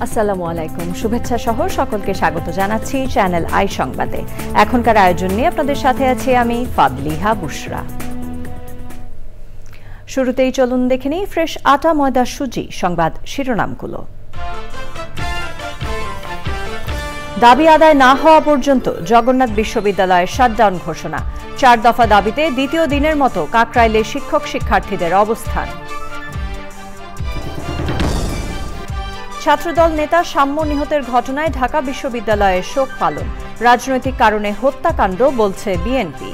আসসালামু আলাইকুম, শুভেচ্ছা সহ সকলকে স্বাগত জানাচ্ছি চ্যানেল আই সংবাদে। এখনকার আয়োজন নিয়ে আপনাদের সাথে আছি আমি ফাদলিহা বুশরা। শুরুতেই চলুন দেখে নিই ফ্রেশ আটা ময়দা সুজি সংবাদ শিরোনামগুলো। দাবি আদায় না হওয়া পর্যন্ত জগন্নাথ বিশ্ববিদ্যালয়ের শাটডাউন ঘোষণা। 4 দফা দাবিতে দ্বিতীয় দিনের মতো কাকরাইলে শিক্ষক শিক্ষার্থীদের অবস্থান। ছাত্রদল নেতা সাম্য নিহতের ঘটনায় ঢাকা বিশ্ববিদ্যালয়ে শোক পালন। রাজনৈতিক কারণে হত্যাকাণ্ড বলছে বিএনপি।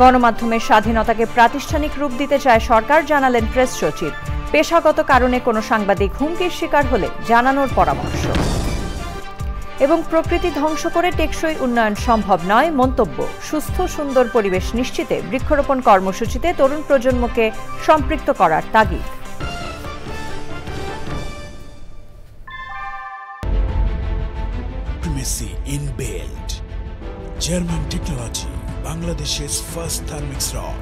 গণমাধ্যমের স্বাধীনতাকে প্রাতিষ্ঠানিক রূপ দিতে চায় সরকার, জানালেন প্রেস সচিব। পেশাগত কারণে কোনো সাংবাদিক হুমকির শিকার হলে জানানোর পরামর্শ। এবং প্রকৃতি ধ্বংস করে টেকসই উন্নয়ন সম্ভব নয় মন্তব্য। সুস্থ সুন্দর পরিবেশ নিশ্চিতে বৃক্ষরোপণ কর্মসূচিতে তরুণ প্রজন্মকে সম্পৃক্ত করার তাগিদ। Inbuilt German technology, Bangladesh's first thermix rod,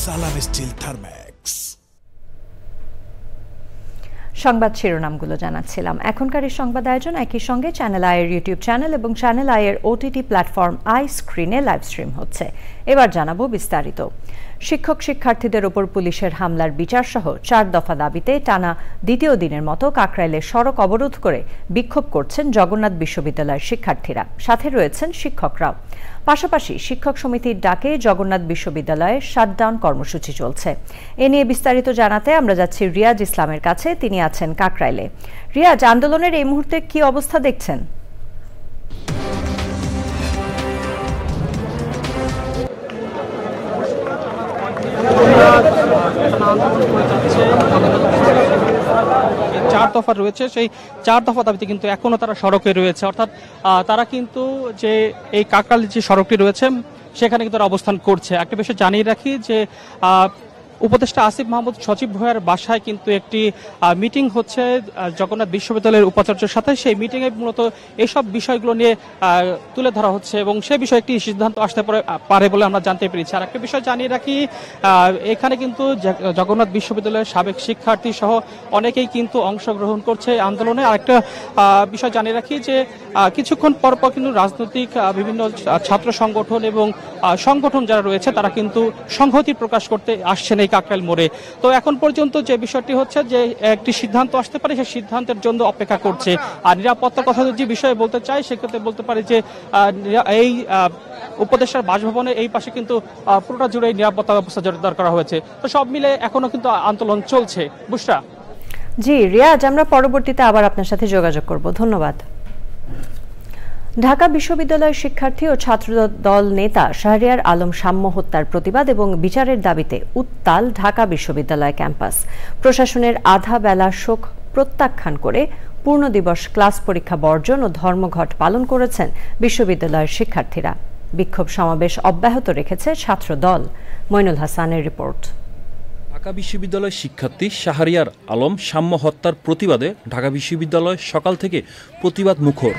Salam Steel Thermax. সংবাদ শিরোনামগুলো জানাচ্ছিলাম। এখনকার এই সংবাদ আয়োজন একই সঙ্গে চ্যানেল আইয়ের ইউটিউব চ্যানেল এবং চ্যানেল আইয়ের ওটিটি প্ল্যাটফর্ম আই স্ক্রিনে লাইভ স্ট্রিম হচ্ছে। এবার জানাবো বিস্তারিত। শিক্ষক শিক্ষার্থীদের ওপর পুলিশের হামলার বিচার সহ 4 দফা দাবিতে টানা দ্বিতীয় দিনের মতো কাকরাইলে সড়ক অবরোধ করে বিক্ষোভ করছেন জগন্নাথ বিশ্ববিদ্যালয়ের শিক্ষার্থীরা, সাথে রয়েছেন শিক্ষকরাও। পাশাপাশি শিক্ষক সমিতির ডাকে জগন্নাথ বিশ্ববিদ্যালয়ে শাটডাউন কর্মসূচি চলছে। এ নিয়ে বিস্তারিত জানাতে আমরা যাচ্ছি রিয়াজ ইসলামের কাছে, তিনি আছেন কাকরাইলে। রিয়াজ, আন্দোলনের এই মুহূর্তে কি অবস্থা দেখছেন? চার দফা রয়েছে, সেই 4 দফা দাবিতে কিন্তু এখনো তারা সড়কে রয়েছে। অর্থাৎ তারা কিন্তু যে এই কাকরাইল যে সড়কটি রয়েছে সেখানে কিন্তু তারা অবস্থান করছে। একটা বিষয় জানিয়ে রাখি যে উপদেষ্টা আসিফ মাহমুদ সচিব ভূঁইয়ার বাসায় কিন্তু একটি মিটিং হচ্ছে জগন্নাথ বিশ্ববিদ্যালয়ের উপাচার্যের সাথে। সেই মিটিংয়ে মূলত এইসব বিষয়গুলো নিয়ে তুলে ধরা হচ্ছে এবং সে বিষয়ে একটি সিদ্ধান্ত আসতে পারে বলে আমরা জানতে পেরেছি। আর একটা বিষয় জানিয়ে রাখি, এখানে কিন্তু জগন্নাথ বিশ্ববিদ্যালয়ের সাবেক শিক্ষার্থী সহ অনেকেই কিন্তু অংশগ্রহণ করছে আন্দোলনে। আরেকটা বিষয় জানিয়ে রাখি যে কিছুক্ষণ পর পর কিন্তু রাজনৈতিক বিভিন্ন ছাত্র সংগঠন এবং সংগঠন যারা রয়েছে তারা কিন্তু সংহতি প্রকাশ করতে আসছেন এই কাকরাইল মোড়ে। তো এখন পর্যন্ত যে বিষয়টি হচ্ছে যে একটি সিদ্ধান্ত আসতে পারে, সেই সিদ্ধান্তের জন্য অপেক্ষা করছে। আর নিরাপত্তার কথা যে বিষয়ে বলতে চাই, সেক্ষেত্রে বলতে পারি যে এই উপদেষ্টার বাসভবনে এই পাশে কিন্তু পুরোটা জুড়ে নিরাপত্তা ব্যবস্থা জোরদার করা হয়েছে। তো সব মিলে এখনো কিন্তু আন্দোলন চলছে। বুশরা। জি রিয়াজ, আমরা পরবর্তীতে আবার আপনার সাথে যোগাযোগ করব। ধন্যবাদ। ঢাকা বিশ্ববিদ্যালয়ের শিক্ষার্থী ও ছাত্রদল নেতা শাহরিয়ার আলম সাম্য হত্যার প্রতিবাদ এবং বিচারের দাবিতে উত্তাল ঢাকা বিশ্ববিদ্যালয় ক্যাম্পাস। প্রশাসনের আধা বেলা শোক প্রত্যাখ্যান করে পূর্ণ দিবস ক্লাস পরীক্ষা বর্জন ও ধর্মঘট পালন করেছেন বিশ্ববিদ্যালয়ের শিক্ষার্থীরা। বিক্ষোভ সমাবেশ অব্যাহত রেখেছে ছাত্রদল। মইনুল হাসানের রিপোর্ট। ঢাকা বিশ্ববিদ্যালয়ের শিক্ষার্থী শাহরিয়ার আলম সাম্য হত্যার প্রতিবাদে ঢাকা বিশ্ববিদ্যালয় সকাল থেকে প্রতিবাদ মুখর।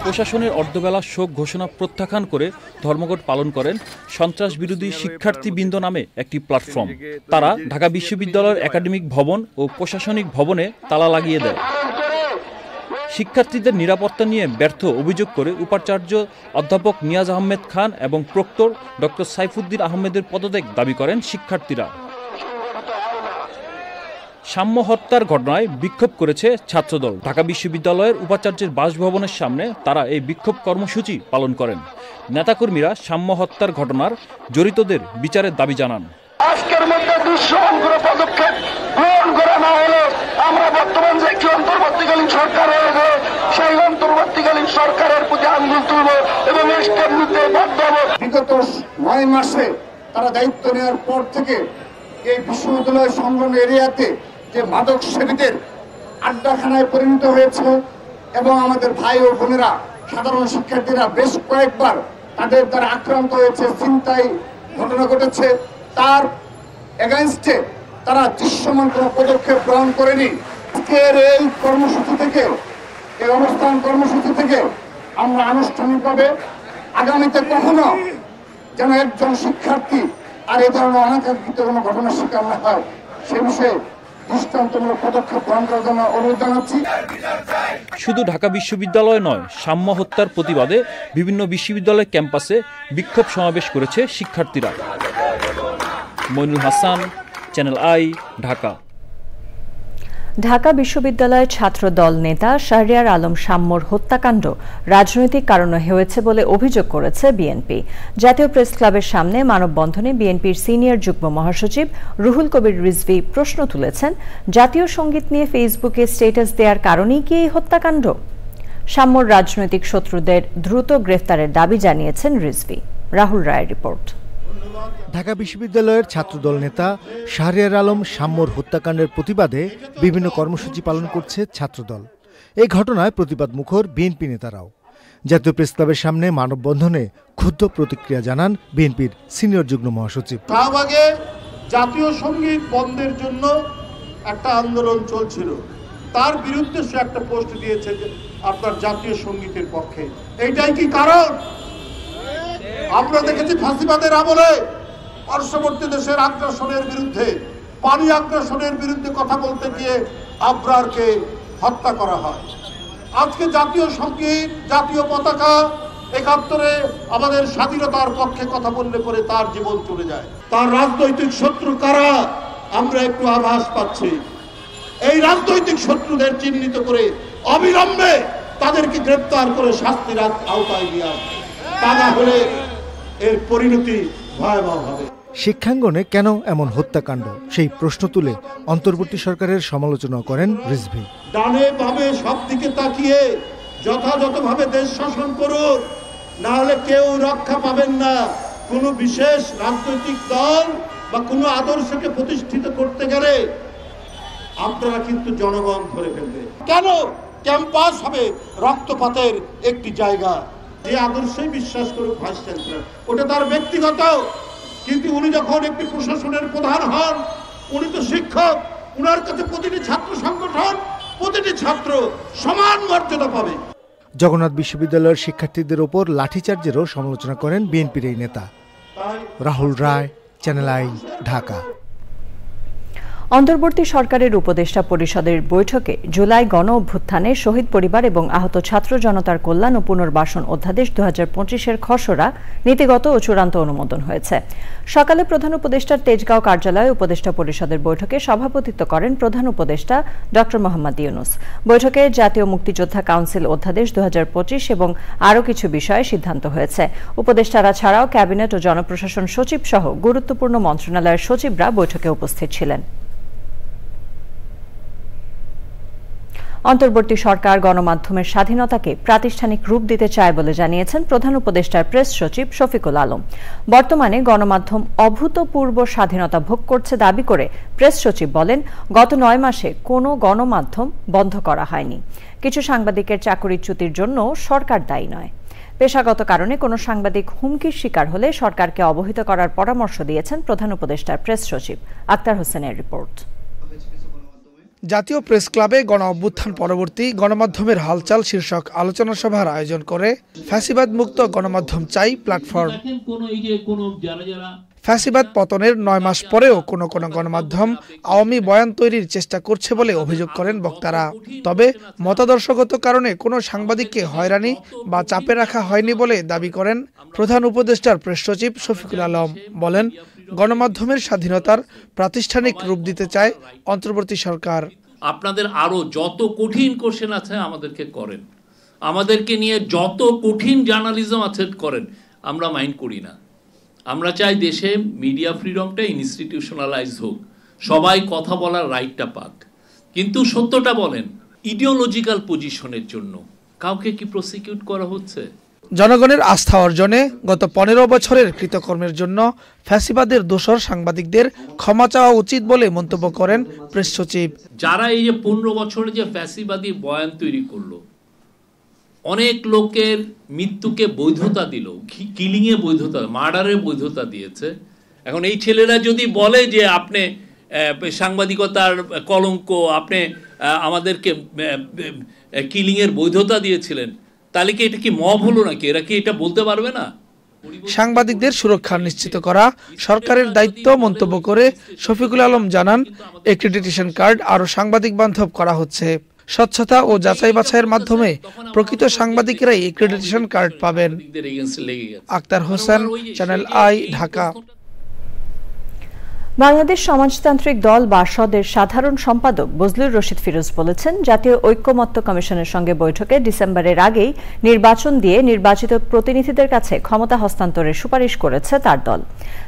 প্রশাসনের অর্ধবেলা শোক ঘোষণা প্রত্যাখ্যান করে ধর্মঘট পালন করেন সন্ত্রাস বিরোধী শিক্ষার্থীবৃন্দ নামে একটি প্ল্যাটফর্ম। তারা ঢাকা বিশ্ববিদ্যালয়ের একাডেমিক ভবন ও প্রশাসনিক ভবনে তালা লাগিয়ে দেয়। শিক্ষার্থীদের নিরাপত্তা নিয়ে ব্যর্থ অভিযোগ করে উপাচার্য অধ্যাপক নিয়াজ আহমেদ খান এবং প্রক্টর ডক্টর সাইফুদ্দিন আহমেদের পদত্যাগ দাবি করেন শিক্ষার্থীরা। সাম্য হত্যার ঘটনায় বিক্ষোভ করেছে ছাত্রদল। ঢাকা বিশ্ববিদ্যালয়ের উপাচার্যের বাসভবনের সামনে তারা এই বিক্ষোভ কর্মসূচি পালন করেন। নেতাকর্মীরা সাম্য হত্যার ঘটনার জড়িতদের বিচারের দাবি জানান। আজকের মধ্যে দৃশ্যমান পদক্ষেপ গ্রহণ করা না হলে আমরা বর্তমান যে একটি অন্তর্বর্তীকালীন সরকার রয়েছে সেই অন্তর্বর্তীকালীন সরকারের প্রতি আঙ্গুল তুলব এবং স্টেপ নিতে বাধ্য হব। বিগত 9 মাসে তারা দায়িত্ব নেওয়ার পর থেকে এই বিশ্ববিদ্যালয় সংলগ্ন এরিয়াতে যে মাদক সেবীদের আড্ডাখানায় পরিণত হয়েছে এবং আমাদের ভাই ও বোনেরা সাধারণ শিক্ষার্থীরা বেশ কয়েকবার তাদের দ্বারা আক্রান্ত হয়েছে, ছিনতাই ঘটনা ঘটেছে। তার এগেইনস্টে তারা দৃশ্যমান কোনো পদক্ষেপ গ্রহণ করেনি। আজকের এই কর্মসূচি থেকে, এই অবস্থান কর্মসূচি থেকে আমরা আনুষ্ঠানিকভাবে আগামীতে কখনো যেন একজন শিক্ষার্থী আর এই ধরনের অনাকাঙ্ক্ষিত কোনো ঘটনার শিকার না হয় সে বিষয়ে দৃষ্টান্তমূলক পদক্ষেপ গ্রহণ করার জন্য অনুরোধ জানাচ্ছি। শুধু ঢাকা বিশ্ববিদ্যালয় নয়, সাম্য হত্যার প্রতিবাদে বিভিন্ন বিশ্ববিদ্যালয় ক্যাম্পাসে বিক্ষোভ সমাবেশ করেছে শিক্ষার্থীরা। Moinul Hasan, channel I, Dhaka. ঢাকা বিশ্ববিদ্যালয়ের ছাত্র দল নেতা শাহরিয়ার আলম শাম্মর হত্যাকাণ্ড রাজনৈতিক কারণে হয়েছে বলে অভিযোগ করেছে বিএনপি। জাতীয় প্রেস ক্লাবের সামনে মানববন্ধনে বিএনপির সিনিয়র যুগ্ম মহাসচিব রুহুল কবির রিজভী প্রশ্ন তুলেছেন, জাতীয় সঙ্গীত নিয়ে ফেসবুকে স্ট্যাটাস দেওয়ার কারণেই কি এই হত্যাকাণ্ড? শাম্মর রাজনৈতিক শত্রুদের দ্রুত গ্রেফতারের দাবি জানিয়েছেন রিজভী। রাহুল রায়ের রিপোর্ট। ঢাকা বিশ্ববিদ্যালয়ের ছাত্রদল নেতা শাহরিয়ার আলম শাম্মর হত্যাকাণ্ডের প্রতিবাদে বিভিন্ন কর্মসূচি পালন করছে ছাত্রদল। এই ঘটনায় প্রতিবাদ মুখর বিএনপি নেতারাও। জাতীয় প্রেস ক্লাবের সামনে মানববন্ধনে ক্ষুব্ধ প্রতিক্রিয়া জানান বিএনপির সিনিয়র যুগ্ম মহাসচিব। শাহবাগে জাতীয় সঙ্গীত বন্ধের জন্য একটা আন্দোলন চলছিল, তার বিরুদ্ধে সে একটা পোস্ট দিয়েছে যে আপনার জাতীয় সঙ্গীতের পক্ষে। এইটাই কি কারণ? আমরা দেখেছি ফাঁসিবাদের আমলে পার্শ্ববর্তী দেশের আগ্রাসনের বিরুদ্ধে, পানি আগ্রাসনের বিরুদ্ধে কথা বলতে গিয়ে আবরারকে হত্যা করা হয়। আজকে জাতীয় সঙ্গীত, জাতীয় পতাকা, ৭১ আমাদের স্বাধীনতার পক্ষে কথা বললে পরে তার জীবন চলে যায়। তার রাজনৈতিক শত্রু কারা আমরা একটু আভাস পাচ্ছি। এই রাজনৈতিক শত্রুদের চিহ্নিত করে অবিলম্বে তাদেরকে গ্রেপ্তার করে শাস্তির আওতায় নিয়ে আসবে, তা না হলে এর পরিণতি ভয়াবহ হবে। শিক্ষাঙ্গনে কেন এমন হত্যাকাণ্ড, সেই প্রশ্ন তুলে অন্তর্বর্তী সরকারের সমালোচনা করেন রিজভী। ডানে বামে সব দিকে তাকিয়ে যথাযথভাবে দেশ শাসন করুন, না হলে কেউ রক্ষা পাবেন না। কোনো বিশেষ রাজনৈতিক দল বা কোনো আদর্শকে প্রতিষ্ঠিত করতে গেলে আপনারা কিন্তু জনগণ ধরে ফেলবে। কেন ক্যাম্পাস হবে রক্তপাতের একটি জায়গা? যে আদর্শে বিশ্বাস করুক ভাইস চ্যান্সেলর, ওটা তার ব্যক্তিগত, কিন্তু উনি যখন একটি প্রশাসনের প্রধান হন, উনি তো শিক্ষক, উনার কাছে প্রতিটি ছাত্র সংগঠন, প্রতিটি ছাত্র সমান মর্যাদা পাবে। জগন্নাথ বিশ্ববিদ্যালয়ের শিক্ষার্থীদের ওপর লাঠিচার্জেরও সমালোচনা করেন বিএনপির এই নেতা। রাহুল রায়, চ্যানেল আই, ঢাকা। অন্তর্বর্তী সরকারের উপদেষ্টা পরিষদের বৈঠকে জুলাই গণ অভ্যুত্থানে শহীদ পরিবার এবং আহত ছাত্র জনতার কল্যাণ ও পুনর্বাসন অধ্যাদেশ 2025-এর খসড়া নীতিগত ও চূড়ান্ত অনুমোদন হয়েছে। সকালে প্রধান উপদেষ্টার তেজগাঁও কার্যালয়ে উপদেষ্টা পরিষদের বৈঠকে সভাপতিত্ব করেন প্রধান উপদেষ্টা ড. মোহাম্মদ ইউনূস। বৈঠকে জাতীয় মুক্তিযোদ্ধা কাউন্সিল অধ্যাদেশ 2025 এবং আরও কিছু বিষয়ে সিদ্ধান্ত হয়েছে। উপদেষ্টারা ছাড়াও ক্যাবিনেট ও জনপ্রশাসন সচিব সহ গুরুত্বপূর্ণ মন্ত্রণালয়ের সচিবরা বৈঠকে উপস্থিত ছিলেন। অন্তর্বর্তী সরকার গণমাধ্যমের স্বাধীনতাকে প্রাতিষ্ঠানিক রূপ দিতে চায় বলে জানিয়েছেন প্রধান উপদেষ্টার প্রেস সচিব শফিকুল আলম। বর্তমানে গণমাধ্যম অভূতপূর্ব স্বাধীনতা ভোগ করছে দাবি করে প্রেস সচিব বলেন, গত 9 মাসে কোনো গণমাধ্যম বন্ধ করা হয়নি। কিছু সাংবাদিকের চাকরিচ্যুতির জন্য সরকার দায়ী নয়। পেশাগত কারণে কোনো সাংবাদিক হুমকির শিকার হলে সরকারকে অবহিত করার পরামর্শ দিয়েছেন প্রধান উপদেষ্টার প্রেস সচিব। আক্তার হোসেনের রিপোর্ট। জাতীয় প্রেস ক্লাবে গণ অভ্যুত্থান পরবর্তী গণমাধ্যমের হালচাল শীর্ষক আলোচনা সভার আয়োজন করে ফ্যাসিবাদ মুক্ত গণমাধ্যম চাই প্ল্যাটফর্ম। ফ্যাসিবাদ পতনের 9 মাস পরেও কোনো গণমাধ্যম আওয়ামী বয়ান তৈরির চেষ্টা করছে বলে অভিযোগ করেন বক্তারা। তবে মতাদর্শগত কারণে কোনো সাংবাদিককে হয়রানি বা চাপে রাখা হয়নি বলে দাবি করেন প্রধান উপদেষ্টার প্রেস সচিব শফিকুল আলম। বলেন, গণমাধ্যমের স্বাধীনতার প্রাতিষ্ঠানিক রূপ দিতে চায় অন্তর্বর্তী সরকার। আপনাদের আরো যত কঠিন কোশ্চেন আছে আমাদেরকে করেন, আমাদেরকে নিয়ে যত কঠিন জার্নালিজম আছে করেন, আমরা মাইন্ড করি না। আমরা চাই দেশে মিডিয়া ফ্রিডমটা ইনস্টিটিউশনালাইজ হোক, সবাই কথা বলার রাইটটা পাক। কিন্তু সত্যটা বলেন, ইডিওলজিক্যাল পজিশনের জন্য কাউকে কি প্রসিকিউট করা হচ্ছে? জনগণের আস্থা অর্জনে গত 15 বছরের কৃতকর্মের জন্য ফ্যাসিবাদের দোসর সাংবাদিকদের ক্ষমা চাওয়া উচিত বলে মন্তব্য করেন প্রেস সচিব। যারা এই যে 15 বছরে যে ফ্যাসিবাদী বয়ান তৈরি করলো, অনেক লোকের মৃত্যুকে বৈধতা দিল, কিলিং এ বৈধতা, মার্ডারের বৈধতা দিয়েছে। এখন এই ছেলেরা যদি বলে যে আপনি সাংবাদিকতার কলঙ্ক, আপনি আমাদেরকে কিলিং এর বৈধতা দিয়েছিলেন, তাহলে কি এটা কি মব হলো নাকি? এরা কি এটা বলতে পারবে না? সাংবাদিকদের সুরক্ষা নিশ্চিত করা সরকারের দায়িত্ব মন্তব্য করে শফিকুল আলম জানান, অ্যাক্রিডিটেশন কার্ড আরও সাংবাদিক বান্ধব করা হচ্ছে। স্বচ্ছতা ও যাচাই বাছাইয়ের মাধ্যমে প্রকৃত সাংবাদিকেরাই অ্যাক্রিডিটেশন কার্ড পাবেন। Akhtar Hossain, channel I, Dhaka. বাংলাদেশ সমাজতান্ত্রিক দল বাসদের সাধারণ সম্পাদক বজলুর রশিদ ফিরোজ বলেছেন, জাতীয় ঐক্যমত্য কমিশনের সঙ্গে বৈঠকে ডিসেম্বরের আগেই নির্বাচন দিয়ে নির্বাচিত প্রতিনিধিদের কাছে ক্ষমতা হস্তান্তরের সুপারিশ করেছে তার দল।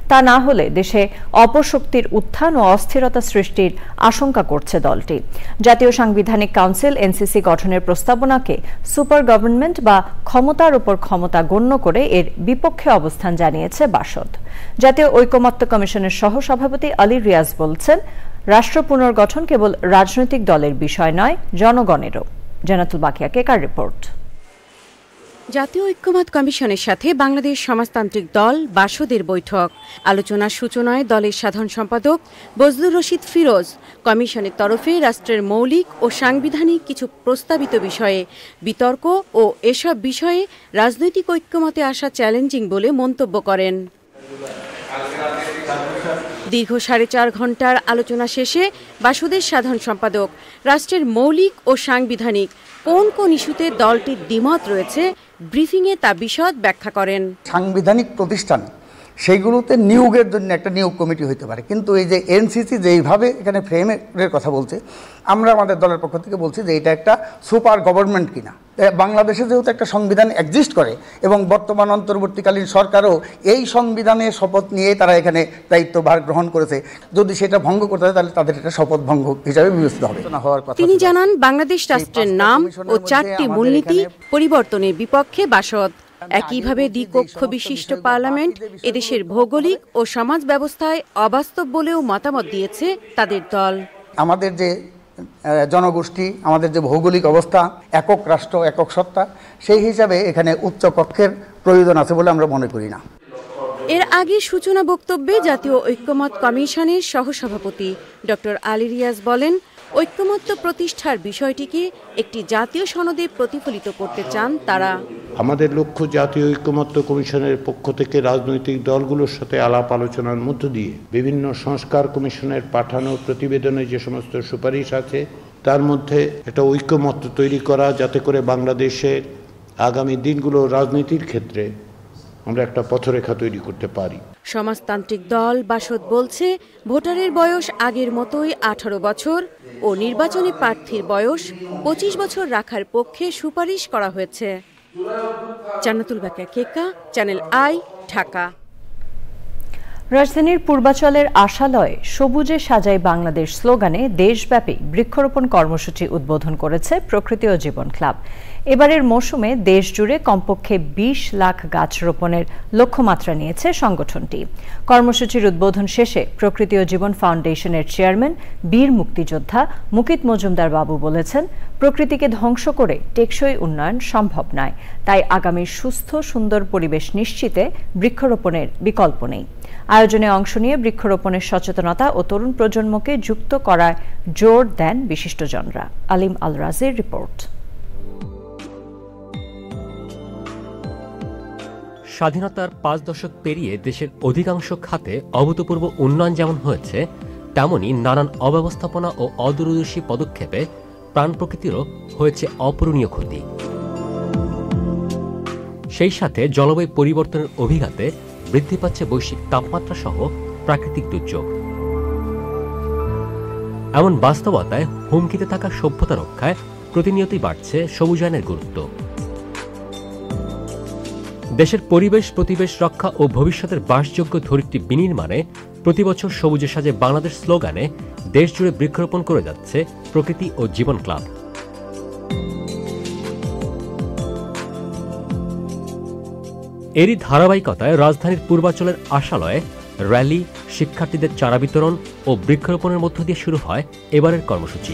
তা না হলে দেশে অপশক্তির উত্থান ও অস্থিরতা সৃষ্টির আশঙ্কা করছে দলটি। জাতীয় সাংবিধানিক কাউন্সিল এনসিসি গঠনের প্রস্তাবনাকে সুপার গভর্নমেন্ট বা ক্ষমতার উপর ক্ষমতা গণ্য করে এর বিপক্ষে অবস্থান জানিয়েছে বাসদ। জাতীয় ঐক্যমত্য কমিশনের সহসভাপতি আলী রিয়াজ বলছেন, রাষ্ট্র পুনর্গঠন কেবল রাজনৈতিক দলের বিষয় নয়, জনগণেরও। জান্নাতুল বাকিয়া কেকার রিপোর্ট। জাতীয় ঐক্যমত্য কমিশনের সাথে বাংলাদেশ সমাজতান্ত্রিক দল বাসদের বৈঠক। আলোচনার সূচনায় দলের সাধারণ সম্পাদক বজলুর রশিদ ফিরোজ কমিশনের তরফে রাষ্ট্রের মৌলিক ও সাংবিধানিক কিছু প্রস্তাবিত বিষয়ে বিতর্ক ও এসব বিষয়ে রাজনৈতিক ঐক্যমতে আসা চ্যালেঞ্জিং বলে মন্তব্য করেন। দীর্ঘ 4.5 ঘণ্টার আলোচনা শেষে বাসদের সাধারণ সম্পাদক রাষ্ট্রের মৌলিক ও সাংবিধানিক কোন কোন ইস্যুতে দলটির দ্বিমত রয়েছে ব্রিফিংয়ে তা বিশদ ব্যাখ্যা করেন। সাংবিধানিক প্রতিষ্ঠান সেইগুলোতে নিয়োগের জন্য একটা নিয়োগ কমিটি হতে পারে, কিন্তু এই যে এনসিসি যেইভাবে এখানে ফ্রেমের কথা বলছে, আমরা আমাদের দলের পক্ষ থেকে বলছি যে এটা একটা সুপার গভর্নমেন্ট কিনা। বাংলাদেশে যেহেতু একটা সংবিধান এক্সিস্ট করে এবং বর্তমান অন্তর্বর্তীকালীন সরকারও এই সংবিধানের শপথ নিয়ে তারা এখানে দায়িত্বভার গ্রহণ করেছে, যদি সেটা ভঙ্গ করতে হয় তাহলে তাদের এটা শপথ ভঙ্গ হিসাবে বিবেচিত হবে। তিনি জানান, বাংলাদেশ রাষ্ট্রের নাম ও 4টি মূলনীতি পরিবর্তনের বিপক্ষে বাসদ। একইভাবে দ্বিকক্ষ বিশিষ্ট পার্লামেন্ট এদেশের ভৌগোলিক ও সমাজ ব্যবস্থায় অবাস্তব বলেও মতামত দিয়েছে তাদের দল। আমাদের যে জনগোষ্ঠী, আমাদের যে ভৌগোলিক অবস্থা, একক রাষ্ট্র একক সত্তা, সেই হিসাবে এখানে উচ্চ কক্ষের প্রয়োজন আছে বলে আমরা মনে করি না। এর আগে সূচনা বক্তব্যে জাতীয় ঐক্যমত্য কমিশনের সহসভাপতি ডক্টর আলী রিয়াজ বলেন, ঐক্যমত্য প্রতিষ্ঠার বিষয়টিকে একটি জাতীয় সনদে প্রতিফলিত করতে চান তারা। আমাদের লক্ষ্য জাতীয় ঐক্যমত্য কমিশনের পক্ষ থেকে রাজনৈতিক দলগুলোর সাথে আলাপ আলোচনার মধ্য দিয়ে বিভিন্ন সংস্কার কমিশনের পাঠানো প্রতিবেদনে যে সমস্ত সুপারিশ আছে তার মধ্যে একটা ঐক্যমত্য তৈরি করা, যাতে করে বাংলাদেশে আগামী দিনগুলো রাজনীতির ক্ষেত্রে আমরা একটা পথরেখা তৈরি করতে পারি। সমাজতান্ত্রিক দল বাসদ বলছে, ভোটারের বয়স আগের মতোই 18 বছর ও নির্বাচনী প্রার্থীর বয়স 25 বছর রাখার পক্ষে সুপারিশ করা হয়েছে। জান্নাতুল বাকিয়া কেকা, চ্যানেল আই, ঢাকা। রাজধানীর পূর্বাচলের আশালয়ে সবুজে সাজাই বাংলাদেশ স্লোগানে দেশব্যাপী বৃক্ষরোপণ কর্মসূচি উদ্বোধন করেছে প্রকৃতি ও জীবন ক্লাব। এবারের মৌসুমে দেশ জুড়ে কমপক্ষে 20 লাখ গাছ রোপণের লক্ষ্যমাত্রা নিয়েছে সংগঠনটি। কর্মসূচির উদ্বোধন শেষে প্রকৃতি ও জীবন ফাউন্ডেশনের চেয়ারম্যান বীর মুক্তিযোদ্ধা মুকিত মজুমদার বাবু বলেছেন, প্রকৃতিকে ধ্বংস করে টেকসই উন্নয়ন সম্ভব নয়, তাই আগামী সুস্থ সুন্দর পরিবেশ নিশ্চিতে বৃক্ষরোপণের বিকল্প নেই। আয়োজনে অংশ নিয়ে বৃক্ষরোপণের সচেতনতা ও তরুণ প্রজন্মকে যুক্ত করায় জোর দেন বিশিষ্টজনরা। আলিম আল রাজির রিপোর্ট। স্বাধীনতার 5 দশক পেরিয়ে দেশের অধিকাংশ খাতে অভূতপূর্ব উন্নয়ন যেমন হয়েছে, তেমনি নানান অব্যবস্থাপনা ও অদূরদর্শী পদক্ষেপে প্রাণ প্রকৃতিরও হয়েছে অপূরণীয় ক্ষতি। সেই সাথে জলবায়ু পরিবর্তনের অভিঘাতে বৃদ্ধি পাচ্ছে বৈশ্বিক তাপমাত্রা সহ প্রাকৃতিক দুর্যোগ। এমন বাস্তবতায় হুমকিতে থাকা সভ্যতা রক্ষায় প্রতিনিয়তই বাড়ছে সবুজায়নের গুরুত্ব। দেশের পরিবেশ রক্ষা ও ভবিষ্যতের বাসযোগ্য ধরিত্রী বিনির্মাণে প্রতিবছর সবুজে সাজে বাংলাদেশ স্লোগানে দেশ জুড়ে বৃক্ষরোপণ করে যাচ্ছে প্রকৃতি ও জীবন ক্লাব। এরই ধারাবাহিকতায় রাজধানীর পূর্বাচলের আশালয়ে র্যালি, শিক্ষার্থীদের চারা বিতরণ ও বৃক্ষরোপণের মধ্য দিয়ে শুরু হয় এবারের কর্মসূচি।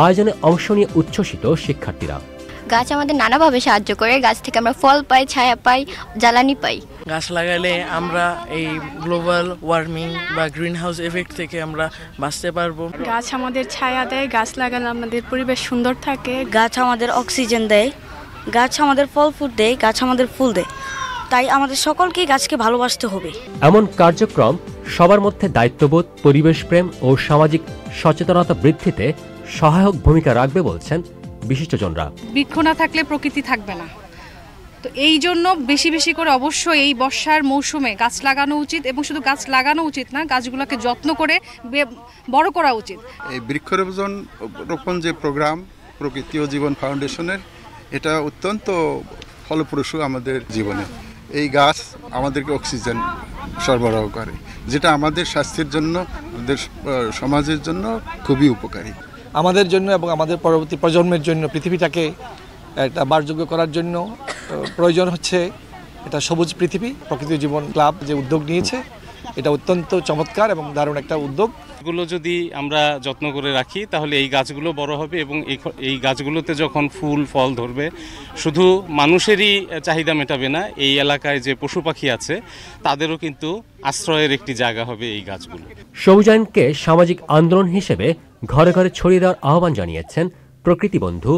আয়োজনে অংশ নিয়ে উচ্ছ্বসিত শিক্ষার্থীরা। গাছ আমাদের নানাভাবে সাহায্য করে, গাছ থেকে আমরা ফল পাই, ছায়া পাই, জ্বালানি পাই। গাছ লাগালে আমরা এই গ্লোবাল ওয়ার্মিং বা গ্রিন হাউস এফেক্ট থেকে আমরা বাঁচতে পারবো। গাছ আমাদের ছায়া দেয়, গাছ লাগালে আমাদের পরিবেশ সুন্দর থাকে। গাছ আমাদের অক্সিজেন দেয়, গাছ আমাদের ফল ফুল দেয়, গাছ আমাদের ফুল দেয়। তাই আমাদের সকলকে গাছকে ভালোবাসতে হবে। এমন কার্যক্রম সবার মধ্যে দায়িত্ববোধ, পরিবেশ প্রেম ও সামাজিক সচেতনতা বৃদ্ধিতে সহায়ক ভূমিকা রাখবে বলছেন বিশিষ্টজনরা। বৃক্ষ না থাকলে প্রকৃতি থাকবে না, তো এই জন্য বেশি বেশি করে অবশ্যই এই বর্ষার মৌসুমে গাছ লাগানো উচিত, এবং শুধু গাছ লাগানো উচিত না, গাছগুলোকে যত্ন করে বড় করা উচিত। এই বৃক্ষরোপণ যে প্রোগ্রাম প্রকৃতি ও জীবন ফাউন্ডেশনের, এটা অত্যন্ত ফলপ্রসূ আমাদের জীবনে। এই গাছ আমাদেরকে অক্সিজেন সরবরাহ করে, যেটা আমাদের স্বাস্থ্যের জন্য, আমাদের সমাজের জন্য খুবই উপকারী। আমাদের জন্য এবং আমাদের পরবর্তী প্রজন্মের জন্য, পৃথিবীটাকে একটা বাসযোগ্য করার জন্য প্রয়োজন হচ্ছে এটা সবুজ পৃথিবী। প্রকৃতি জীবন ক্লাব যে উদ্যোগ নিয়েছে, এটা অত্যন্ত চমৎকার এবং দারুণ একটা উদ্যোগ। এগুলো যদি আমরা যত্ন করে রাখি তাহলে এই গাছগুলো বড় হবে, এবং এই গাছগুলোতে যখন ফুল ফল ধরবে শুধু মানুষেরই চাহিদা মেটাবে না, এই এলাকায় যে পশু পাখি আছে তাদেরও কিন্তু আশ্রয়ের একটি জায়গা হবে এই গাছগুলো। সবুজায়নকে সামাজিক আন্দোলন হিসেবে ঘরে ঘরে ছড়িয়ে দেওয়ার আহ্বান জানিয়েছেন প্রকৃতি বন্ধু,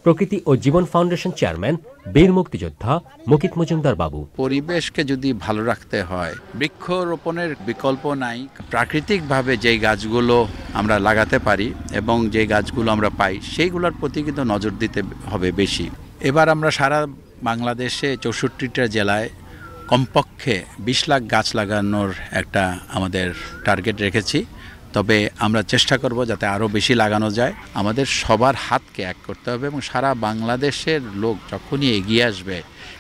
প্রকৃতি ও জীবন ফাউন্ডেশন চেয়ারম্যান বীর মুক্তিযোদ্ধা মুকিত মজুমদার বাবু। পরিবেশকে যদি ভালো রাখতে হয়, বৃক্ষরোপণের বিকল্প নাই। প্রাকৃতিকভাবে যেই গাছগুলো আমরা লাগাতে পারি এবং যে গাছগুলো আমরা পাই, সেইগুলোর প্রতি কিন্তু নজর দিতে হবে বেশি। এবার আমরা সারা বাংলাদেশে 64টা জেলায় কমপক্ষে 20 লাখ গাছ লাগানোর একটা আমাদের টার্গেট রেখেছি। তবে আমরা চেষ্টা করব যাতে আরও বেশি লাগানো যায়। আমাদের সবার হাতকে এক করতে হবে, এবং সারা বাংলাদেশের লোক যখনই এগিয়ে আসবে,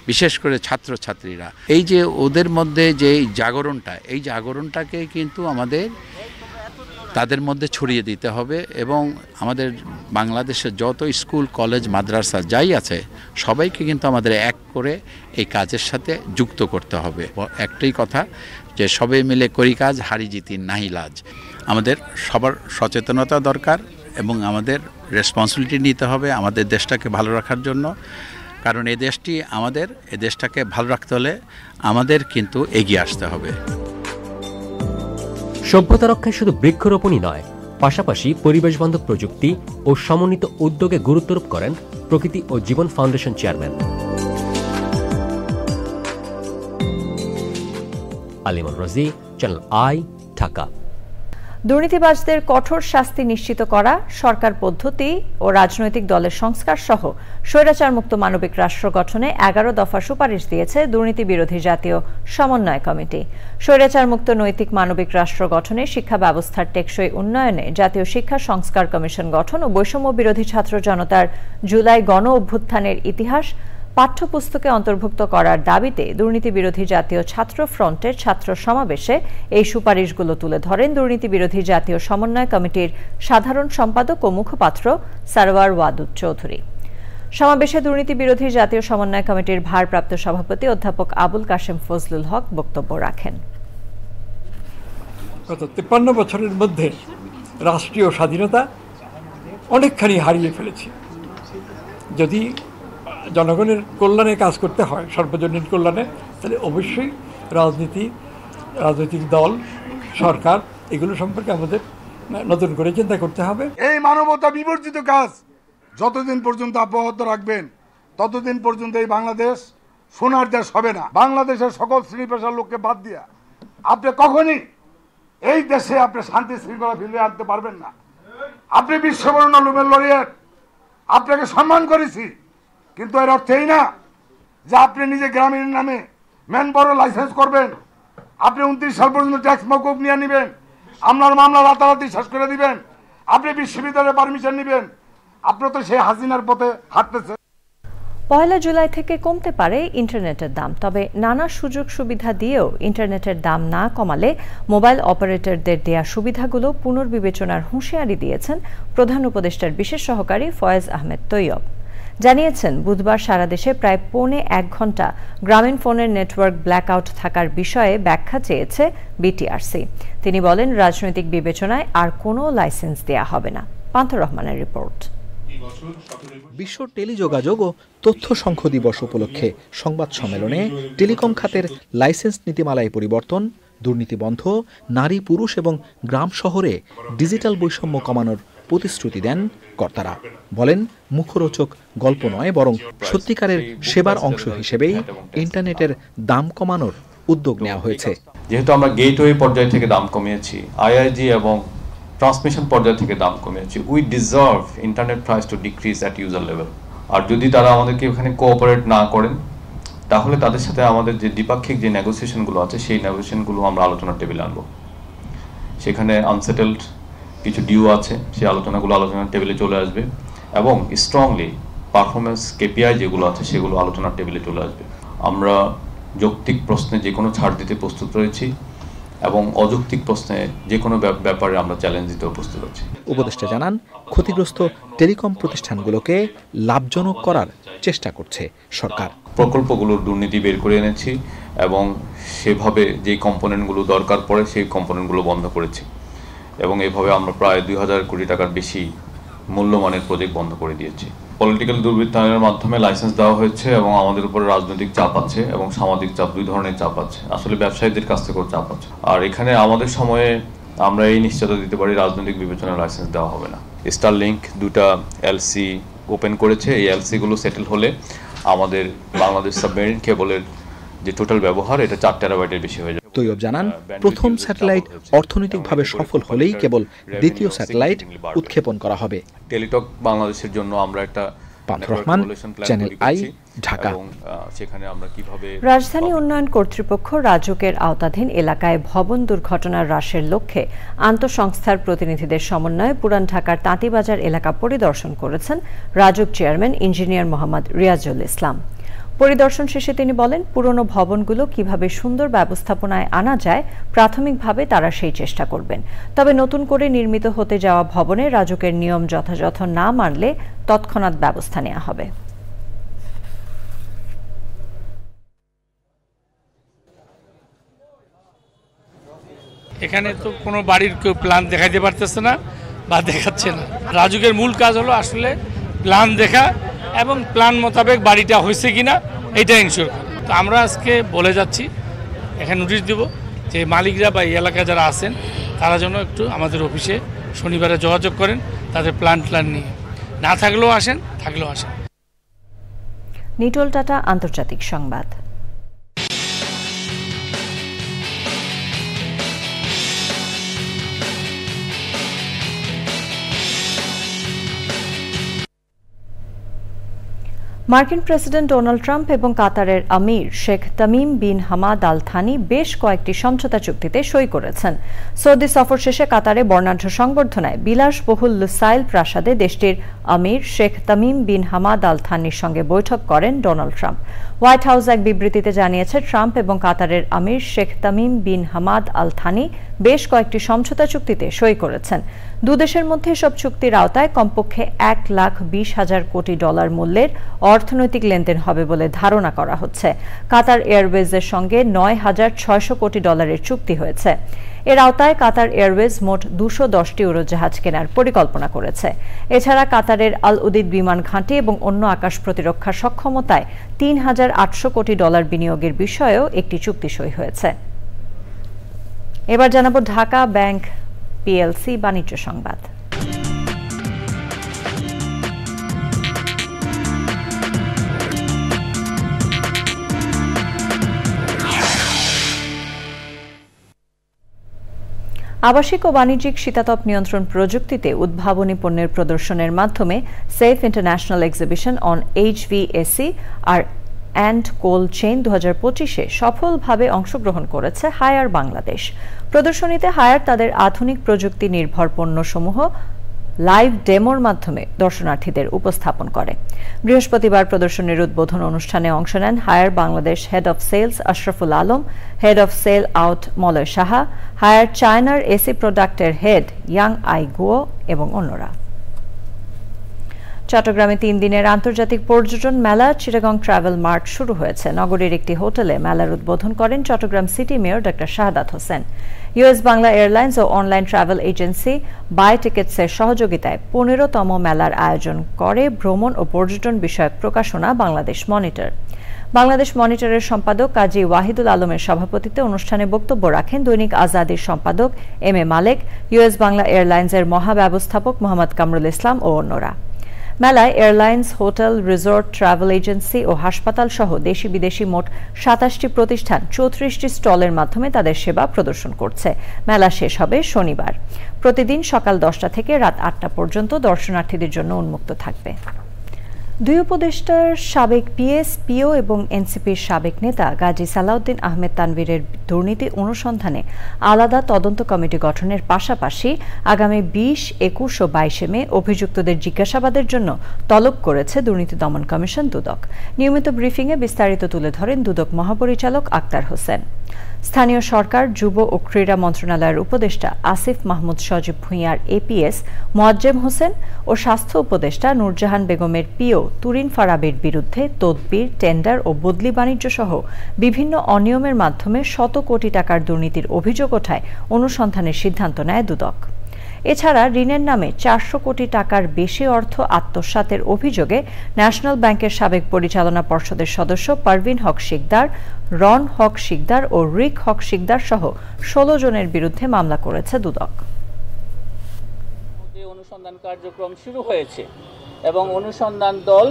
বিশেষ করে ছাত্রছাত্রীরা, এই যে ওদের মধ্যে যে জাগরণটা, এই জাগরণটাকে কিন্তু আমাদের তাদের মধ্যে ছড়িয়ে দিতে হবে, এবং আমাদের বাংলাদেশের যত স্কুল, কলেজ, মাদ্রাসা যাই আছে সবাইকে কিন্তু আমাদের এক করে এই কাজের সাথে যুক্ত করতে হবে। একটাই কথা, যে সবাই মিলে করি কাজ, হারি জিতি নাহি লাজ। আমাদের সবার সচেতনতা দরকার, এবং আমাদের রেসপন্সিবিলিটি নিতে হবে আমাদের দেশটাকে ভালো রাখার জন্য। কারণ এই দেশটি আমাদের, এই দেশটাকে ভালো রাখতে হলে আমাদের কিন্তু এগিয়ে আসতে হবে। সভ্যতা রক্ষায় শুধু বৃক্ষরোপণই নয়, পাশাপাশি পরিবেশ বান্ধব প্রযুক্তি ও সমন্বিত উদ্যোগে গুরুত্বারোপ করেন প্রকৃতি ও জীবন ফাউন্ডেশন চেয়ারম্যান। আলিমুল রাজি, চ্যানেল আই, ঢাকা। দুর্নীতিবাজদের কঠোর শাস্তি নিশ্চিত করা, সরকার পদ্ধতি ও রাজনৈতিক দলের সংস্কার সহ স্বৈরাচারমুক্ত মানবিক রাষ্ট্র গঠনে 11 দফা সুপারিশ দিয়েছে দুর্নীতি বিরোধী জাতীয় সমন্বয় কমিটি। স্বৈরাচারমুক্ত নৈতিক মানবিক রাষ্ট্র গঠনে, শিক্ষা ব্যবস্থার টেকসই উন্নয়নে, জাতীয় শিক্ষা সংস্কার কমিশন গঠন ও বৈষম্য বিরোধী ছাত্র জনতার জুলাই গণ অভ্যুত্থানের ইতিহাস পাঠ্যপুস্তকে অন্তর্ভুক্ত করার দাবিতে দুর্নীতি বিরোধী জাতীয় ছাত্র ফ্রন্টের ছাত্র সমাবেশে এই সুপারিশগুলো তুলে ধরেন দুর্নীতি বিরোধী জাতীয় সমন্বয় কমিটির সাধারণ সম্পাদক ও মুখপাত্র সারওয়ার ওয়াদুদ চৌধুরী। সমাবেশে দুর্নীতি বিরোধী জাতীয় সমন্বয় কমিটির ভারপ্রাপ্ত সভাপতি অধ্যাপক আবুল কাশেম ফজলুল হক বক্তব্য রাখেন। গত 53 বছরের মধ্যে রাষ্ট্রীয় স্বাধীনতা অনেকখানি হারিয়ে ফেলেছি। যদি জনগণের কল্যাণে কাজ করতে হয়, সর্বজনীন কল্যাণে, তাহলে অবশ্যই রাজনৈতিক দল, সরকার, এগুলো সম্পর্কে আমাদের নতুন করে চিন্তা করতে হবে। এই মানবতা বিবর্জিত কাজ যতদিন পর্যন্ত অব্যাহত রাখবেন, ততদিন পর্যন্ত এই বাংলাদেশ সোনার দেশ হবে না। বাংলাদেশের সকল শ্রেণী পেশার লোককে বাদ দিয়া আপনি কখনই এই দেশে আপনি শান্তি শৃঙ্খলা ফিরিয়ে আনতে পারবেন না। আপনি বিশ্ববরণ্য নোবেল লরিয়েট, আপনাকে সম্মান করেছি, কিন্তু এর অর্থ এই না যে আপনি নিজে গ্রামীণ নামে ম্যান পাওয়ার লাইসেন্স করবেন, আপনি 29 সাল পর্যন্ত ট্যাক্স মওকুফ নিয়ে নেবেন, আপনার মামলা রাতারাতি শেষ করে দিবেন, আপনি বিশ্ববিদ্যালয়ে পারমিশন নেবেন। আপনি তো সেই হাসিনার পথে হাঁটতেছেন। 1 জুলাই থেকে কমতে পারে ইন্টারনেটের দাম, তবে নানা সুযোগ সুবিধা দিয়েও ইন্টারনেটের দাম না কমালে মোবাইল অপারেটরদের দেয়া সুবিধাগুলো পুনর্বিবেচনার হুঁশিয়ারি দিয়েছেন প্রধান উপদেষ্টার বিশেষ সহকারী ফয়েজ আহমেদ তৈয়ব। জানিয়েছেন, বুধবার সারা দেশে প্রায় 1.25 ঘণ্টা গ্রামীণ ফোনের নেটওয়ার্ক ব্ল্যাকআউট থাকার বিষয়ে ব্যাখ্যা চেয়েছে বিটিআরসি। তিনি বলেন, রাজনৈতিক বিবেচনায় আর কোনো লাইসেন্স দেয়া হবে না। পান্থ রহমানের রিপোর্ট। বিশ্ব টেলিযোগাযোগ ও তথ্য সংঘ দিবস উপলক্ষে সংবাদ সম্মেলনে টেলিকম খাতের লাইসেন্স নীতিমালায় পরিবর্তন, দুর্নীতি বন্ধ, নারী পুরুষ এবং গ্রাম শহরে ডিজিটাল বৈষম্য কমানোর প্রতিশ্রুতি দেন কর্তারা। বলেন, মুখরোচক গল্প নয়, বরং সত্যিকারের সেবার অংশ হিসেবেই ইন্টারনেটের দাম কমানোর উদ্যোগ নেওয়া হয়েছে। যেহেতু আমরা গেটওয়ে পর্যায় থেকে দাম কমিয়েছি, আইআইজি এবং ট্রান্সমিশন পর্যায় থেকে দাম কমিয়েছি, we deserve internet price to decrease at user level. আর যদি তারা আমাদেরকে এখানে কোঅপারেট না করেন, তাহলে তাদের সাথে আমাদের যে দ্বিপাক্ষিক যে নেগোসিয়েশনগুলো আছে, সেই নেগোসিয়েশনগুলো আমরা আলোচনার টেবিলে আনবো। সেখানে আনসেটেলড কিছু ডিউ আছে, সেই আলোচনার টেবিলে চলে আসবে এবং স্ট্রংলি পারফরমেন্স কেপিআই যেগুলো আছে সেগুলো আলোচনার টেবিলে চলে আসবে। আমরা যৌক্তিক প্রশ্নে যে কোনো ছাড় দিতে প্রস্তুত রয়েছি এবং অযৌক্তিক প্রশ্নে যে কোনো ব্যাপারে আমরা চ্যালেঞ্জ দিতেও প্রস্তুত আছি। উপদেষ্টা জানান, ক্ষতিগ্রস্ত টেলিকম প্রতিষ্ঠানগুলোকে লাভজনক করার চেষ্টা করছে সরকার। প্রকল্পগুলোর দুর্নীতি বের করে এনেছি এবং সেভাবে যে কম্পোনেন্টগুলো দরকার পড়ে সেই কম্পোনেন্টগুলো বন্ধ করেছি এবং এভাবে আমরা প্রায় 2000 কোটি টাকার বেশি মূল্যমানের প্রজেক্ট বন্ধ করে দিয়েছি। পলিটিক্যাল দুর্বৃত্তায়নের মাধ্যমে লাইসেন্স দেওয়া হয়েছে এবং আমাদের উপরে রাজনৈতিক চাপ আছে এবং সামাজিক চাপ, দুই ধরনের চাপ আছে। আসলে ব্যবসায়ীদের কাছ থেকেও চাপ আছে। আর এখানে আমাদের সময়ে আমরা এই নিশ্চয়তা দিতে পারি, রাজনৈতিক বিবেচনায় লাইসেন্স দেওয়া হবে না। স্টারলিংক 2টা এলসি ওপেন করেছে। এই এলসিগুলো সেটেল হলে আমাদের বাংলাদেশ সাবমেরিন কেবলের যে টোটাল ব্যবহার, এটা 4 টেরাবাইটের বেশি হয়ে যাবে। তৈয়ব জানান, প্রথম স্যাটেলাইট অর্থনৈতিকভাবে সফল হলেই কেবল দ্বিতীয় স্যাটেলাইট উৎক্ষেপণ করা হবে। টেলিটক বাংলাদেশের জন্য আমরা একটা রহমান, চ্যানেল আই, ঢাকা। সেখানে আমরা কিভাবে রাজধানী উন্নয়ন কর্তৃপক্ষ রাজুকের আওতাধীন এলাকায় ভবন দুর্ঘটনার হ্রাসের লক্ষ্যে আন্তঃসংস্থার প্রতিনিধিদের সমন্বয়ে পুরান ঢাকার তাঁতিবাজার এলাকা পরিদর্শন করেছেন রাজুক চেয়ারম্যান ইঞ্জিনিয়ার মোহাম্মদ রিয়াজুল ইসলাম। পরিদর্শন শেষে তিনি বলেন, পুরনো ভবনগুলো কিভাবে সুন্দর ব্যবস্থাপনায় আনা যায় প্রাথমিকভাবে তারা সেই চেষ্টা করবেন। তবে নতুন করে নির্মিত হতে যাওয়া ভবনে রাজুকের নিয়ম যথাযথ না মানলে তৎক্ষণাৎ ব্যবস্থা নেওয়া হবে। এখানে তো কোনো বাড়ির কেউ প্ল্যান দেখাইতে পারতেছে না বা দেখাচ্ছে না। রাজুকের মূল কাজ হলো আসলে প্ল্যান দেখা এবং প্ল্যান মোতাবেক বাড়িটা হয়েছে কিনা এইটা ইনশিওর করা। তো আমরা আজকে বলে যাচ্ছি, এখানে নোটিশ দেব যে মালিকরা বা এই এলাকায় যারা আছেন তারা যেন একটু আমাদের অফিসে শনিবারে যোগাযোগ করেন, তাদের প্ল্যান নিয়ে। না থাকলেও আসেন, থাকলেও আসেন। নিটোল টাটা, আন্তর্জাতিক সংবাদ। মার্কিন প্রেসিডেন্ট ডোনাল্ড ট্রাম্প এবং কাতারের আমির Sheikh Tamim bin Hamad Al Thani বেশ কয়েকটি সমঝোতা চুক্তিতে সই করেছেন। সৌদি সফর শেষে কাতারে বর্ণাঢ্য সংবর্ধনায় বিলাসবহুল লুসাইল প্রাসাদে দেশটির আমির Sheikh Tamim bin Hamad Al থানির সঙ্গে বৈঠক করেন ডোনাল্ড ট্রাম্প। হোয়াইট হাউস এক বিবৃতিতে জানিয়েছে, ট্রাম্প এবং কাতারের আমির Sheikh Tamim bin Hamad Al Thani বেশ কয়েকটি সমঝোতা চুক্তিতে সই করেছেন। দুদেশের মধ্যে এসব চুক্তির আওতায় কমপক্ষে $1,20,000 কোটি মূল্যের অর্থনৈতিক লেনদেন হবে বলে ধারণা করা হচ্ছে। কাতার এয়ারওয়েজের সঙ্গে $9,600 কোটি চুক্তি হয়েছে। এর আওতায় কাতার এয়ারওয়েজ মোট 210টি উড়োজাহাজ কেনার পরিকল্পনা করেছে। এছাড়া কাতারের আল উদিদ বিমান ঘাঁটি এবং অন্য আকাশ প্রতিরক্ষা সক্ষমতায় $3,800 কোটি বিনিয়োগের বিষয়েও একটি চুক্তি সই হয়েছে। এবার জানাবো ঢাকা ব্যাংক পিএলসি বাণিজ্য সংবাদ। আবাসিক ও বাণিজ্যিক শীতাতপ নিয়ন্ত্রণ প্রযুক্তিতে উদ্ভাবনী পণ্যের প্রদর্শনের মাধ্যমে safe international exhibition on HVAC R and cold chain 2025-এ সফলভাবে অংশগ্রহণ করেছে হায়ার বাংলাদেশ। প্রদর্শনীতে হায়ার তাদের আধুনিক প্রযুক্তি নির্ভর পণ্যসমূহ লাইভ ডেমোর মাধ্যমে দর্শনার্থীদের উপস্থাপন করে। বৃহস্পতিবার প্রদর্শনীর উদ্বোধন অনুষ্ঠানে অংশ নেন Haier Bangladesh head of sales Ashraful Alam, head of sell out Malay Saha, Haier চায়নার এসি প্রোডাক্টের হেড ইয়াং আই গুও এবং অন্যরা। চট্টগ্রামে 3 দিনের আন্তর্জাতিক পর্যটন মেলা চিটাগং ট্রাভেল মার্ট শুরু হয়েছে। নগরীর একটি হোটেলে মেলার উদ্বোধন করেন Chattogram city mayor doctor Shahadat Hossain. US Bangla airlines ও অনলাইন ট্রাভেল এজেন্সি বাই টিকেটসের সহযোগিতায় 15তম মেলার আয়োজন করে ভ্রমণ ও পর্যটন বিষয়ক প্রকাশনা বাংলাদেশ মনিটর। বাংলাদেশ মনিটরের সম্পাদক কাজী ওয়াহিদুল আলমের সভাপতিত্বে অনুষ্ঠানে বক্তব্য রাখেন দৈনিক আজাদীর সম্পাদক M A Malek, US Bangla এয়ারলাইন্সের মহাব্যবস্থাপক মোহাম্মদ কামরুল ইসলাম ও অন্যরা। মেলায় airlines, hotel, resort, travel agency ও হাসপাতাল সহ দেশি বিদেশি মোট 27টি প্রতিষ্ঠান 34টি স্টলের মাধ্যমে তাদের সেবা প্রদর্শন করছে। মেলা শেষ হবে শনিবার। প্রতিদিন সকাল 10টা থেকে রাত 8টা পর্যন্ত দর্শনার্থীদের জন্য উন্মুক্ত থাকবে। দুই উপদেষ্টার সাবেক পিএস, পিও এবং এনসিপির সাবেক নেতা গাজী সালাউদ্দিন আহমেদ তানভীরের দুর্নীতি অনুসন্ধানে আলাদা তদন্ত কমিটি গঠনের পাশাপাশি আগামী 20, 21 ও 22 মে অভিযুক্তদের জিজ্ঞাসাবাদের জন্য তলব করেছে দুর্নীতি দমন কমিশন দুদক। নিয়মিত ব্রিফিংয়ে বিস্তারিত তুলে ধরেন দুদক মহাপরিচালক আক্তার হোসেন। স্থানীয় সরকার, যুব ও ক্রীড়া মন্ত্রণালয়ের উপদেষ্টা আসিফ মাহমুদ সজীব ভূঁইয়ার এপিএস মোয়াজ্জেম হোসেন ও স্বাস্থ্য উপদেষ্টা নূরজাহান বেগমের পিও তুরিন ফারাবির বিরুদ্ধে তদবির, টেন্ডার ও বদলি বাণিজ্য সহ বিভিন্ন অনিয়মের মাধ্যমে শত কোটি টাকার দুর্নীতির অভিযোগ ওঠায় অনুসন্ধানের সিদ্ধান্ত নেয় দুদক। এছাড়া ঋণের নামে 400 কোটি টাকার বেশি অর্থ আত্মসাতের অভিযোগে ন্যাশনাল ব্যাংকের সাবেক পরিচালনা পর্ষদের সদস্য পারভিন হক শিকদার, রন হক শিকদার ও রিক হক শিকদার সহ 16 জনের বিরুদ্ধে মামলা করেছে দুদক। অনুসন্ধান কার্যক্রম শুরু হয়েছে এবং অনুসন্ধান দল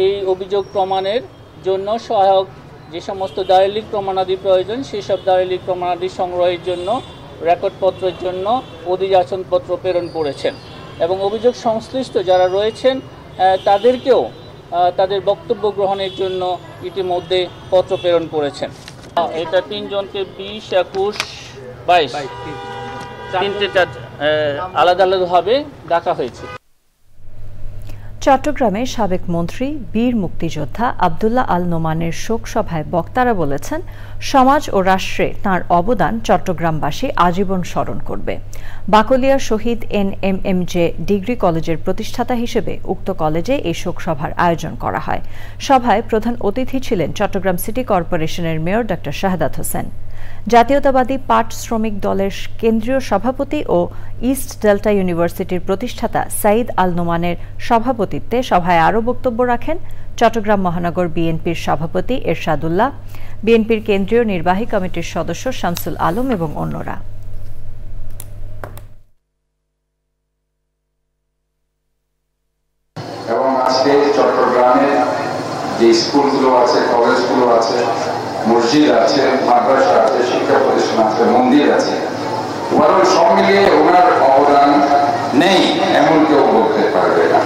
এই অভিযোগ প্রমাণের জন্য সহায়ক যে সমস্ত দালিলিক প্রমাণাদি প্রয়োজন সেসব দালিলিক প্রমাণাদি সংগ্রহের জন্য, রেকর্ডপত্রের জন্য অধিযাচনপত্র প্রেরণ করেছেন এবং অভিযোগ সংশ্লিষ্ট যারা রয়েছেন তাদেরকেও তাদের বক্তব্য গ্রহণের জন্য ইতিমধ্যে পত্র প্রেরণ করেছেন। এটা 3 জনকে 20, 21, 22 তিনটে আলাদা আলাদাভাবে ডাকা হয়েছে। চট্টগ্রামে সাবেক মন্ত্রী, বীর মুক্তিযোদ্ধা আব্দুল্লাহ আল নোমানের শোক সভায় বক্তারা বলেছেন, সমাজ ও রাষ্ট্রে তাঁর অবদান চট্টগ্রামবাসী আজীবন স্মরণ করবে। বাকলিয়া শহীদ NMMJ ডিগ্রি কলেজের প্রতিষ্ঠাতা হিসেবে উক্ত কলেজে এই শোক সভার আয়োজন করা হয়। সভায় প্রধান অতিথি ছিলেন চট্টগ্রাম সিটি কর্পোরেশনের মেয়র ডক্টর শাহাদাত হোসেন। জাতীয়তাবাদী পাট শ্রমিক দলের কেন্দ্রীয় সভাপতি ও ইস্ট ডেল্টা ইউনিভার্সিটির প্রতিষ্ঠাতা সাইদ আল নোমানের সভাপতিত্বে সভায় আরও বক্তব্য রাখেন চট্টগ্রাম মহানগর বিএনপির সভাপতি এরশাদুল্লাহ, বিএনপির কেন্দ্রীয় নির্বাহী কমিটির সদস্য শামসুল আলম এবং অন্যরা। এবং আজকে চট্টগ্রামে যে স্কুলগুলো আছে, কলেজগুলো আছে, মসজিদ আছে, মাদ্রাসা আছে, শিক্ষা প্রতিষ্ঠান আছে, মন্দির আছে, ওভারঅল সব মিলিয়ে ওনার অবদান নেই এমন কেউ বলতে পারবে না।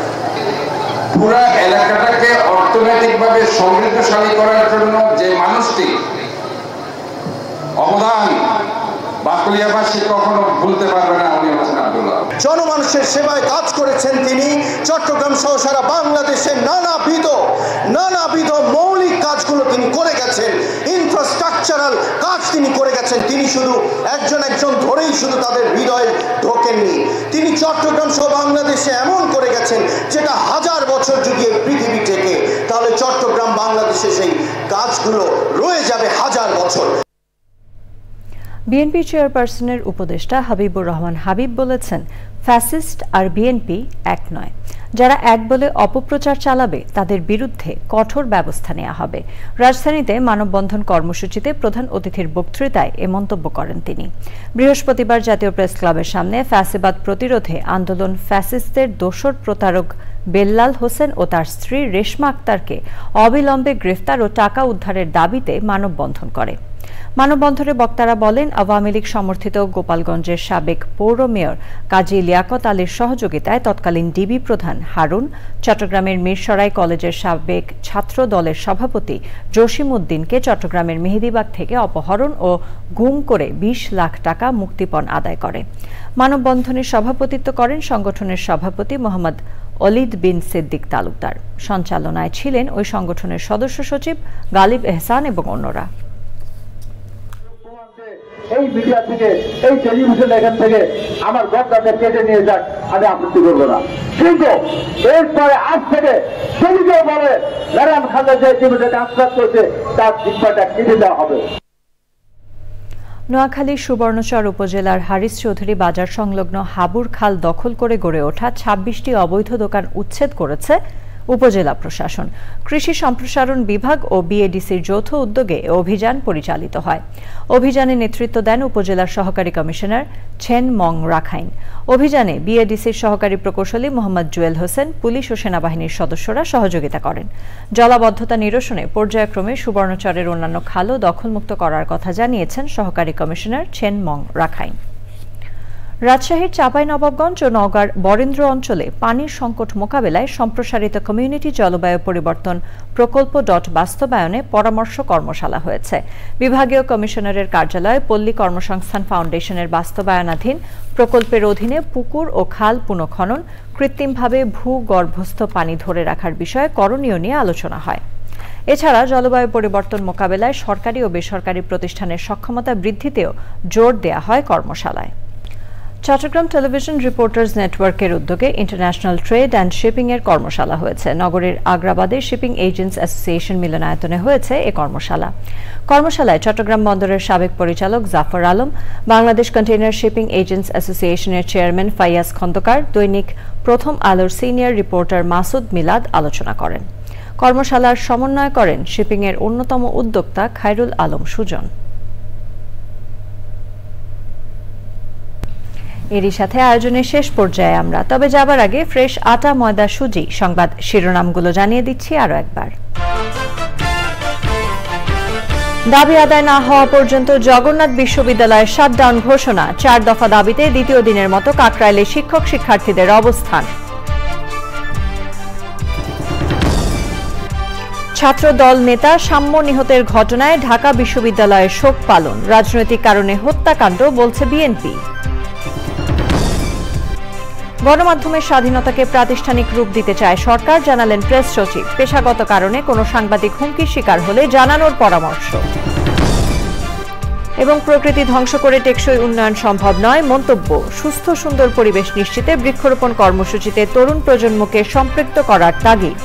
পুরা এলাকাটাকে অর্থনৈতিকভাবে সমৃদ্ধশালী করার জন্য যে মানুষটি অবদান বাকলিয়াবাসী কখনো ভুলতে পারবে না, উনি হচ্ছেন আব্দুল্লাহ। জনমানুষের সেবায় কাজ করেছেন তিনি। চট্টগ্রাম সহ সারা বাংলাদেশের নানাবিধ মৌলিক কাজগুলো তিনি করে গেছেন, ইনফ্রাস্ট্রাকচারাল কাজ তিনি করে গেছেন। তিনি শুধু একজন ধরেই শুধু তাদের হৃদয়ে ঢোকেননি, তিনি চট্টগ্রাম সহ বাংলাদেশে এমন করে গেছেন যেটা 1000 বছর যদি এই পৃথিবী থেকে, তাহলে চট্টগ্রাম বাংলাদেশে সেই কাজগুলো রয়ে যাবে 1000 বছর। বিএনপি চেয়ারপারসনের উপদেষ্টা হাবিবুর রহমান হাবিব বলেছেন, ফ্যাসিস্ট আর বিএনপি এক নয়। যারা এক বলে অপপ্রচার চালাবে তাদের বিরুদ্ধে কঠোর ব্যবস্থা নেওয়া হবে। রাজধানীতে মানববন্ধন কর্মসূচিতে প্রধান অতিথির বক্তৃতায় এ মন্তব্য করেন তিনি। বৃহস্পতিবার জাতীয় প্রেস ক্লাবের সামনে ফ্যাসিবাদ প্রতিরোধে আন্দোলন ফ্যাসিস্টদের দোসর প্রতারক বেল্লাল হোসেন ও তার স্ত্রী রেশমা আক্তারকে অবিলম্বে গ্রেফতার ও টাকা উদ্ধারের দাবিতে মানববন্ধন করে। মানববন্ধনে বক্তারা বলেন, আওয়ামী লীগ সমর্থিত গোপালগঞ্জের সাবেক পৌর মেয়র কাজী লিয়াকত আলীর সহযোগিতায় তৎকালীন ডিবি প্রধান হারুন, চট্টগ্রামের মিরসরাই কলেজের সাবেক ছাত্র দলের সভাপতি জসিম উদ্দিনকে চট্টগ্রামের মেহেদীবাগ থেকে অপহরণ ও গুম করে 20 লাখ টাকা মুক্তিপণ আদায় করে। মানববন্ধনে সভাপতিত্ব করেন সংগঠনের সভাপতি মোহাম্মদ অলিদ বিন সিদ্দিক তালুকদার। সঞ্চালনায় ছিলেন ওই সংগঠনের সদস্য সচিব গালিব এহসান এবং অন্যরা। এই মিডিয়া থেকে, এই টেলিভিশন এখান থেকে আমার গদ্দাকে কেটে নিয়ে যাক, আমি আপত্তি করবো না। কিন্তু এরপরে আজ থেকে যদি কেউ বলে ম্যাডাম খালেদা জিয়া যেভাবে কাজ করছে তার জিম্মাটা কেটে দেওয়া হবে। নোয়াখালীর সুবর্ণচর উপজেলার হারিস চৌধুরী বাজার সংলগ্ন হাবুর খাল দখল করে গড়ে ওঠা ২৬টি অবৈধ দোকান উচ্ছেদ করেছে উপজেলা প্রশাসন। কৃষি সম্প্রসারণ বিভাগ ও বিএডিসির যৌথ উদ্যোগে অভিযান পরিচালিত হয়। অভিযানে নেতৃত্ব দেন উপজেলার সহকারী কমিশনার ছেন মং রাখাইন। অভিযানে বিএডিসির সহকারী প্রকৌশলী মোহাম্মদ জুয়েল হোসেন, পুলিশ ও সেনাবাহিনীর সদস্যরা সহযোগিতা করেন। জলাবদ্ধতা নিরসনে পর্যায়ক্রমে সুবর্ণচরের অন্যান্য খালও দখলমুক্ত করার কথা জানিয়েছেন সহকারী কমিশনার ছেন মং রাখাইন। রাজশাহীর চাঁপাইনবাবগঞ্জ ও নওগাঁর বরেন্দ্র অঞ্চলে পানির সংকট মোকাবেলায় সম্প্রসারিত কমিউনিটি জলবায়ু পরিবর্তন প্রকল্প বাস্তবায়নে পরামর্শ কর্মশালা হয়েছে। বিভাগীয় কমিশনারের কার্যালয়ে পল্লী কর্মসংস্থান ফাউন্ডেশনের বাস্তবায়নাধীন প্রকল্পের অধীনে পুকুর ও খাল পুনঃখনন, কৃত্রিমভাবে ভূগর্ভস্থ পানি ধরে রাখার বিষয়ে করণীয় নিয়ে আলোচনা হয়। এছাড়া জলবায়ু পরিবর্তন মোকাবেলায় সরকারি ও বেসরকারি প্রতিষ্ঠানের সক্ষমতা বৃদ্ধিতেও জোর দেওয়া হয় কর্মশালায়। চট্টগ্রাম টেলিভিশন রিপোর্টার্স নেটওয়ার্কের উদ্যোগে ইন্টারন্যাশনাল ট্রেড অ্যান্ড শিপিং এর কর্মশালা হয়েছে। নগরের আগ্রাবাদে শিপিং এজেন্টস অ্যাসোসিয়েশন মিলনায়তনে হয়েছে এ কর্মশালা। কর্মশালায় চট্টগ্রাম বন্দরের সাবেক পরিচালক Jafar Alam, Bangladesh container shipping agents অ্যাসোসিয়েশনের চেয়ারম্যান ফাইয়াজ খন্দকার, দৈনিক প্রথম আলোর সিনিয়র রিপোর্টার মাসুদ মিলাদ আলোচনা করেন। কর্মশালার সমন্বয় করেন শিপিংয়ের অন্যতম উদ্যোক্তা খায়রুল আলম সুজন। এরই সাথে আয়োজনের শেষ পর্যায়ে আমরা, তবে যাবার আগে ফ্রেশ আটা, ময়দা, সুজি সংবাদ শিরোনামগুলো জানিয়ে দিচ্ছি আরো একবার। দাবি আদায় না হওয়া পর্যন্ত জগন্নাথ বিশ্ববিদ্যালয়ের শাটডাউন ঘোষণা। 4 দফা দাবিতে দ্বিতীয় দিনের মতো কাকরাইলে শিক্ষক শিক্ষার্থীদের অবস্থান। ছাত্র দল নেতা সাম্য নিহতের ঘটনায় ঢাকা বিশ্ববিদ্যালয়ের শোক পালন। রাজনৈতিক কারণে হত্যাকাণ্ড বলছে বিএনপি। গণমাধ্যমের স্বাধীনতাকে প্রাতিষ্ঠানিক রূপ দিতে চায় সরকার, জানালেন প্রেস সচিব। পেশাগত কারণে কোনো সাংবাদিক হুমকির শিকার হলে জানানোর পরামর্শ। এবং প্রকৃতি ধ্বংস করে টেকসই উন্নয়ন সম্ভব নয়, মন্তব্য। সুস্থ সুন্দর পরিবেশ নিশ্চিতে বৃক্ষরোপণ কর্মসূচিতে তরুণ প্রজন্মকে সম্পৃক্ত করার তাগিদ।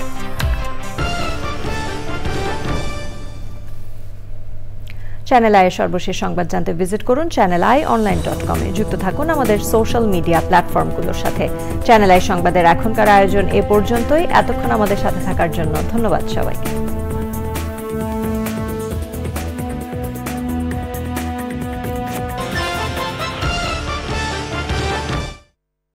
চ্যানেল আই এর সর্বশেষ সংবাদ জানতে ভিজিট করুন channelionline.com এ। যুক্ত থাকুন আমাদের সোশ্যাল মিডিয়া প্ল্যাটফর্মগুলোর সাথে। চ্যানেল আই সংবাদের এখনকার আয়োজন এ পর্যন্তই। এতক্ষণ আমাদের সাথে থাকার জন্য ধন্যবাদ সবাইকে।